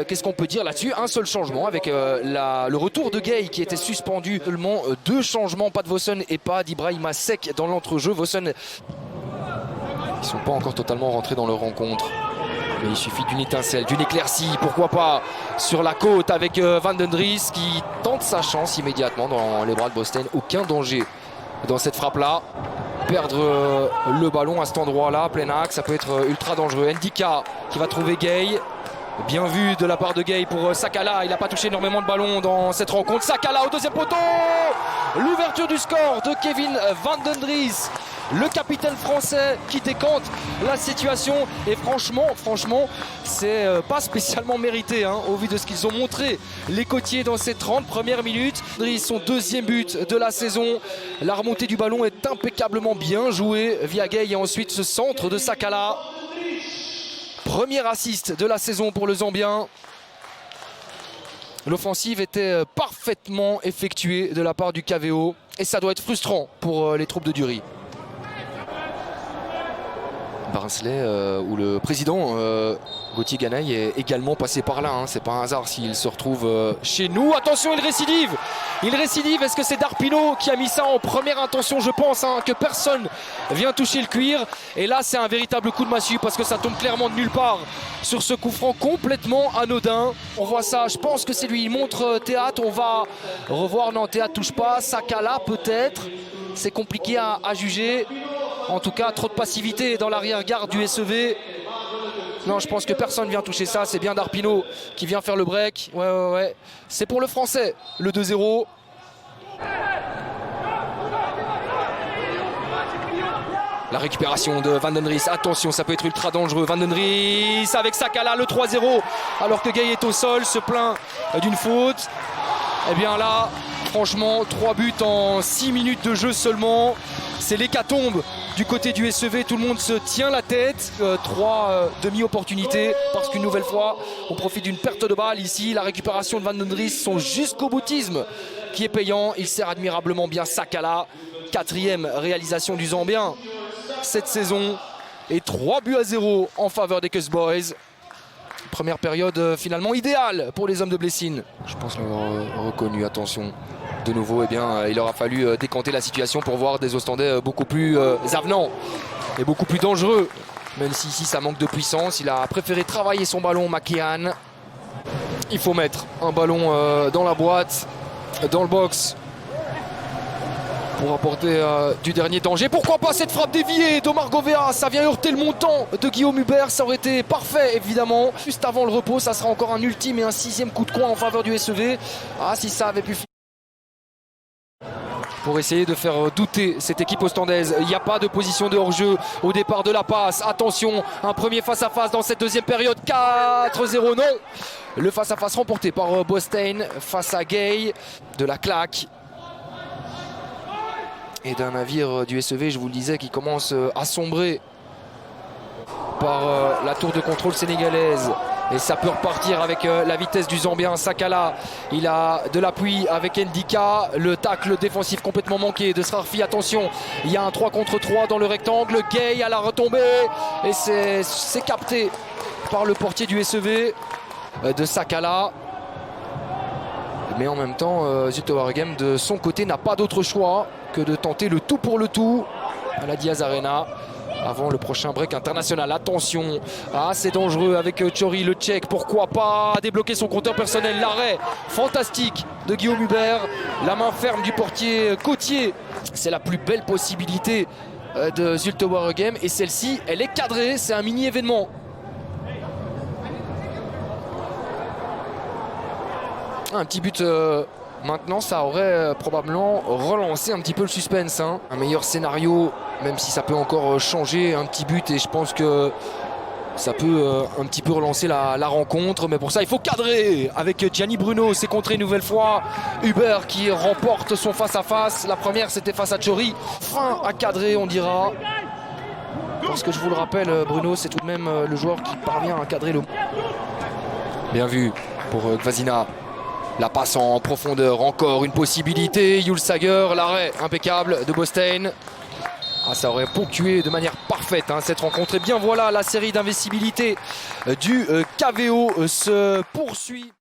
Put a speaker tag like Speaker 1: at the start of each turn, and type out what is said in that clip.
Speaker 1: Qu'est-ce qu'on peut dire là-dessus? Un seul changement avec le retour de Gay qui était suspendu. Seulement deux changements, pas de Vossen et pas d'Ibrahima Seck dans l'entrejeu. Vossen, ils ne sont pas encore totalement rentrés dans leur rencontre. Mais il suffit d'une étincelle, d'une éclaircie, pourquoi pas, sur la côte avec Van den Dries qui tente sa chance immédiatement dans les bras de Bosstein. Aucun danger dans cette frappe-là. Perdre le ballon à cet endroit-là, plein axe, ça peut être ultra dangereux. Ndika qui va trouver Gay. Bien vu de la part de Gay pour Sakala. Il n'a pas touché énormément de ballons dans cette rencontre. Sakala au deuxième poteau. L'ouverture du score de Kevin Van den Dries, le capitaine français qui décante la situation. Et franchement, c'est pas spécialement mérité au vu de ce qu'ils ont montré les côtiers dans ces 30 premières minutes. Dries, son deuxième but de la saison. La remontée du ballon est impeccablement bien jouée via Gay et ensuite ce centre de Sakala. Premier assist de la saison pour le Zambien. L'offensive était parfaitement effectuée de la part du KVO et ça doit être frustrant pour les troupes de Dury. Barnsley où le président Gauthier Ganaï est également passé par là. C'est pas un hasard s'il se retrouve chez nous. Attention, il récidive. Est-ce que c'est Darpino qui a mis ça en première intention? Je pense que personne vient toucher le cuir. Et là, c'est un véritable coup de massue parce que ça tombe clairement de nulle part sur ce coup franc complètement anodin. On voit ça, je pense que c'est lui. Il montre Théâtre. On va revoir. Non, Théâtre touche pas. Sakala peut-être. C'est compliqué à juger. En tout cas, trop de passivité dans l'arrière-garde du SEV. Non, je pense que personne vient toucher ça. C'est bien Darpino qui vient faire le break. Ouais. C'est pour le Français, le 2-0. La récupération de Van den Dries. Attention, ça peut être ultra dangereux. Van den Dries avec Sakala, le 3-0. Alors que Gay est au sol, se plaint d'une faute. Eh bien là, franchement, 3 buts en 6 minutes de jeu seulement. C'est l'hécatombe du côté du SEV, tout le monde se tient la tête. 3 demi-opportunités parce qu'une nouvelle fois, on profite d'une perte de balle ici. La récupération de Van den Dries, son jusqu'au boutisme qui est payant. Il sert admirablement bien Sakala. 4e réalisation du Zambien cette saison. Et 3-0 en faveur des Cus Boys. Première période finalement idéale pour les hommes de Blessines. Je pense l'avoir reconnu, attention. De nouveau, il aura fallu décanter la situation pour voir des Ostendais beaucoup plus avenants et beaucoup plus dangereux. Même si ici ça manque de puissance, il a préféré travailler son ballon, Makian. Il faut mettre un ballon dans la boîte, dans le box, pour apporter du dernier danger. Pourquoi pas cette frappe déviée d'Omar Govea? Ça vient heurter le montant de Guillaume Hubert. Ça aurait été parfait évidemment. Juste avant le repos, ça sera encore un ultime et un 6e coup de coin en faveur du SEV. Si ça avait pu finir. Pour essayer de faire douter cette équipe ostendaise. Il n'y a pas de position de hors-jeu au départ de la passe. Attention, un premier face-à-face dans cette deuxième période. 4-0, non. Le face-à-face remporté par Bosstein face à Gay. De la claque. Et d'un navire du SEV, je vous le disais, qui commence à sombrer par la tour de contrôle sénégalaise. Et ça peut repartir avec la vitesse du Zambien. Sakala, il a de l'appui avec Ndika. Le tacle défensif complètement manqué de Srarfi. Attention, il y a un 3 contre 3 dans le rectangle. Gay à la retombée. Et c'est capté par le portier du SEV de Sakala. Mais en même temps, Zulte Waregem de son côté n'a pas d'autre choix que de tenter le tout pour le tout à la Diaz Arena avant le prochain break international. Attention, c'est dangereux avec Tchori, le Tchèque. Pourquoi pas débloquer son compteur personnel. L'arrêt fantastique de Guillaume Hubert. La main ferme du portier côtier. C'est la plus belle possibilité de Zulte Waregem. Et celle-ci, elle est cadrée. C'est un mini-événement. Un petit but maintenant, ça aurait probablement relancé un petit peu le suspense. Un meilleur scénario, même si ça peut encore changer, un petit but. Et je pense que ça peut un petit peu relancer la rencontre. Mais pour ça, il faut cadrer avec Gianni Bruno. C'est contré une nouvelle fois. Hubert qui remporte son face-à-face. La première, c'était face à Tchori. Frein à cadrer, on dira. Parce que je vous le rappelle, Bruno, c'est tout de même le joueur qui parvient à cadrer le... Bien vu pour Gvasina. La passe en profondeur, encore une possibilité. Yul Sager, l'arrêt impeccable de Bosstein. Ah, ça aurait ponctué de manière parfaite cette rencontre. Et bien voilà, la série d'investibilité du KVO se poursuit.